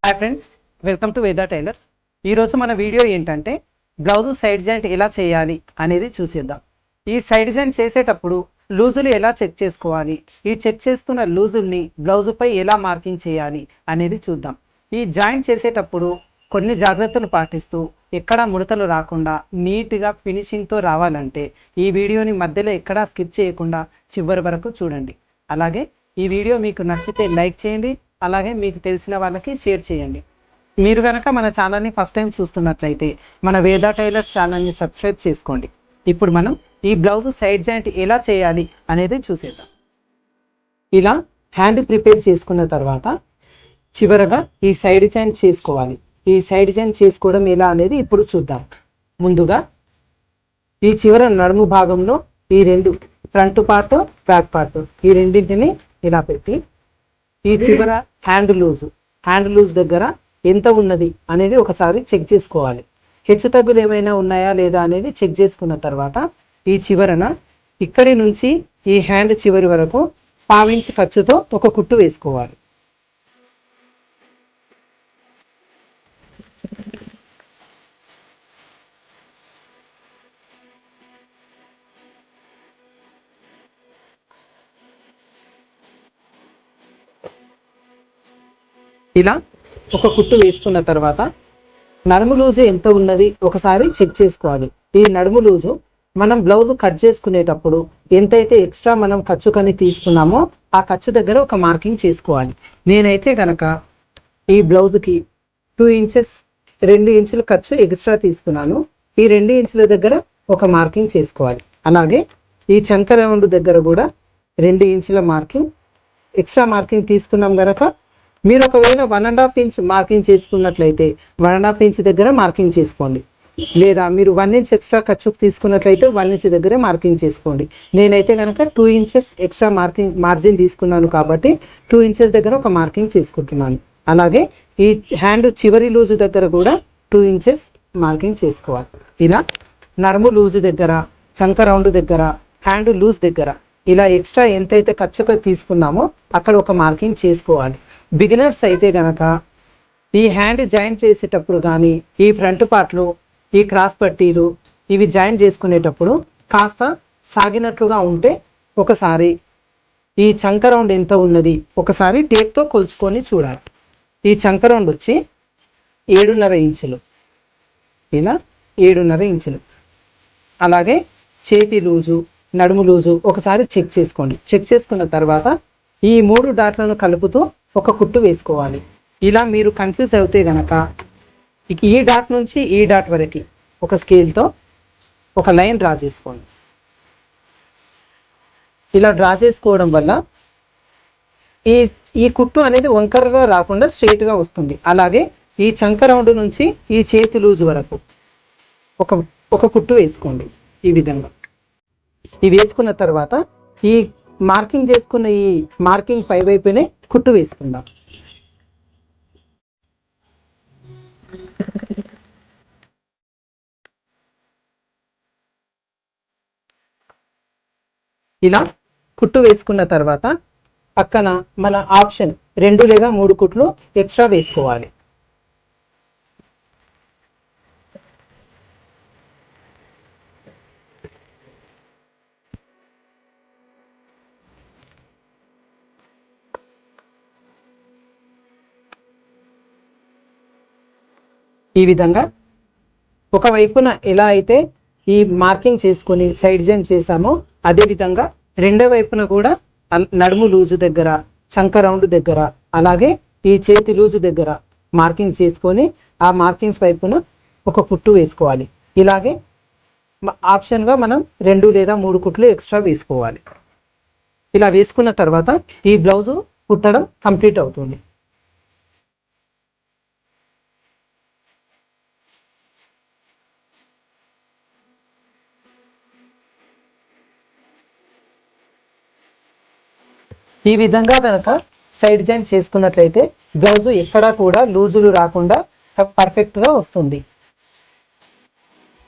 Hi friends, welcome to Veda tailors. ఈరోజు మన video ఏంటంటే బ్లౌజ్ సైడ్ జాయింట్ ఎలా చేయాలి అనేది చూసేద్దాం. ఈ సైడ్ జాయింట్ చేసేటప్పుడు లూజులు ఎలా చెక్ చేసుకోవాలి, ఈ చెక్ చేసుకున్న లూజుల్ని బ్లౌజుపై ఎలా మార్కింగ్ చేయాలి అనేది చూద్దాం. ఈ జాయింట్ చేసేటప్పుడు కొన్ని జాగ్రత్తలు పాటిస్తూ ఎక్కడా ముడతలు రాకుండా నీట్గా ఫినిషింగ్తో రావాలంటే ఈ వీడియోని మధ్యలో ఎక్కడా స్కిప్ చేయకుండా చివరి వరకు చూడండి. అలాగే ఈ వీడియో మీకు నచ్చితే లైక్ చేయండి, అలాగే మీకు తెలిసిన వాళ్ళకి షేర్ చేయండి. మీరు కనుక మన ఛానల్ని ఫస్ట్ టైం చూస్తున్నట్లయితే మన వేదా టైలర్స్ ఛానల్ని సబ్స్క్రైబ్ చేసుకోండి. ఇప్పుడు మనం ఈ బ్లౌజ్ సైడ్ జాయింట్ ఎలా చేయాలి అనేది చూసేద్దాం. ఇలా హ్యాండ్ ప్రిపేర్ చేసుకున్న తర్వాత చివరగా ఈ సైడ్ జాయింట్ చేసుకోవాలి. ఈ సైడ్ జాయింట్ చేసుకోవడం ఎలా అనేది ఇప్పుడు చూద్దాం. ముందుగా ఈ చివర నడుము భాగంలో ఈ రెండు ఫ్రంట్ పార్ట్ బ్యాక్ పార్ట్ ఈ రెండింటిని ఇలా పెట్టి ఈ చివర హ్యాండ్ లూజ్ దగ్గర ఎంత ఉన్నది అనేది ఒకసారి చెక్ చేసుకోవాలి. హెచ్చు తగ్గులు ఏమైనా ఉన్నాయా లేదా అనేది చెక్ చేసుకున్న తర్వాత ఈ చివరన ఇక్కడి నుంచి ఈ హ్యాండ్ చివరి వరకు 1/2 ఇంచ్ ఖర్చుతో ఒక కుట్టు వేసుకోవాలి. ఇలా ఒక కుట్టు వేసుకున్న తర్వాత నడుము లూజు ఎంత ఉన్నది ఒకసారి చెక్ చేసుకోవాలి. ఈ నడుము లూజు మనం బ్లౌజ్ కట్ చేసుకునేటప్పుడు ఎంతైతే ఎక్స్ట్రా మనం ఖర్చు కని తీసుకున్నామో ఆ ఖర్చు దగ్గర ఒక మార్కింగ్ చేసుకోవాలి. నేనైతే కనుక ఈ బ్లౌజ్కి 2 ఇంచెస్ 2 ఇంచుల ఖర్చు ఎక్స్ట్రా తీసుకున్నాను. ఈ 2 ఇంచుల దగ్గర ఒక మార్కింగ్ చేసుకోవాలి. అలాగే ఈ చంక రౌండ్ దగ్గర కూడా 2 ఇంచుల మార్కింగ్ ఎక్స్ట్రా మార్కింగ్ తీసుకున్నాం కనుక మీరు ఒకవేళ 1.5 ఇంచ్ మార్కింగ్ చేసుకున్నట్లయితే 1.5 ఇంచ్ దగ్గర మార్కింగ్ చేసుకోండి. లేదా మీరు 1 ఇంచ్ ఎక్స్ట్రా ఖర్చుకు తీసుకున్నట్లయితే 1 ఇంచ్ దగ్గరే మార్కింగ్ చేసుకోండి. నేనైతే కనుక 2 ఇంచెస్ ఎక్స్ట్రా మార్జిన్ తీసుకున్నాను కాబట్టి 2 ఇంచెస్ దగ్గర ఒక మార్కింగ్ చేసుకుంటున్నాను. అలాగే ఈ హ్యాండ్ చివరి లూజు దగ్గర కూడా 2 ఇంచెస్ మార్కింగ్ చేసుకోవాలి. ఇలా నడుము లూజు దగ్గర, చంక రౌండ్ దగ్గర, హ్యాండ్ లూజ్ దగ్గర ఇలా ఎక్స్ట్రా ఎంతైతే ఖర్చుగా తీసుకున్నామో అక్కడ ఒక మార్కింగ్ చేసుకోవాలి. బిగినర్స్ అయితే కనుక ఈ హ్యాండ్ జాయింట్ చేసేటప్పుడు కానీ ఈ ఫ్రంట్ పార్ట్లు ఈ క్రాస్ పట్టీలు ఇవి జాయింట్ చేసుకునేటప్పుడు కాస్త సాగినట్లుగా ఉంటే ఒకసారి ఈ చంక రౌండ్ ఎంత ఉన్నది ఒకసారి టేప్తో కొలుచుకొని చూడాలి. ఈ చంక రౌండ్ వచ్చి 7.5 ఇంచులు, ఇలా 7.5 ఇంచులు. అలాగే చేతి లూజు, నడుము లూజు ఒకసారి చెక్ చేసుకోండి. చెక్ చేసుకున్న తర్వాత ఈ 3 డాట్లను కలుపుతూ ఒక కుట్టు వేసుకోవాలి. ఇలా మీరు కన్ఫ్యూజ్ అవుతే గనక ఈ డాట్ నుంచి ఈ డాట్ వరకు ఒక స్కేల్తో ఒక లైన్ డ్రా చేసుకోండి. ఇలా డ్రా చేసుకోవడం వల్ల ఈ కుట్టు అనేది వంకరగా రాకుండా స్ట్రైట్గా వస్తుంది. అలాగే ఈ చంక రౌండ్ నుంచి ఈ చేతి లూజు వరకు ఒక కుట్టు వేసుకోండి. ఈ విధంగా ఇవి వేసుకున్న తర్వాత ఈ మార్కింగ్ చేసుకున్న ఈ మార్కింగ్ పై వైపునే కుట్టు వేసుకుందాం. ఇలా కుట్టు వేసుకున్న తర్వాత పక్కన మన ఆప్షన్ 2 లేదా 3 కుట్లు ఎక్స్ట్రా వేసుకోవాలి. ఈ విధంగా ఒకవైపున ఎలా అయితే ఈ మార్కింగ్ చేసుకొని సైడ్ జాయింట్ చేసామో అదే విధంగా రెండో వైపున కూడా నడుము లూజు దగ్గర, చంక రౌండ్ దగ్గర, అలాగే ఈ చేతి లూజు దగ్గర మార్కింగ్ చేసుకొని ఆ మార్కింగ్స్ వైపున ఒక కుట్టు వేసుకోవాలి. ఇలాగే ఆప్షన్గా మనం 2 లేదా 3 కుట్లు ఎక్స్ట్రా వేసుకోవాలి. ఇలా వేసుకున్న తర్వాత ఈ బ్లౌజు కుట్టడం కంప్లీట్ అవుతుంది. ఈ విధంగా కనుక సైడ్ జాయింట్ చేసుకున్నట్లయితే బ్లౌజు ఎక్కడా కూడా లూజులు రాకుండా పర్ఫెక్ట్గా వస్తుంది.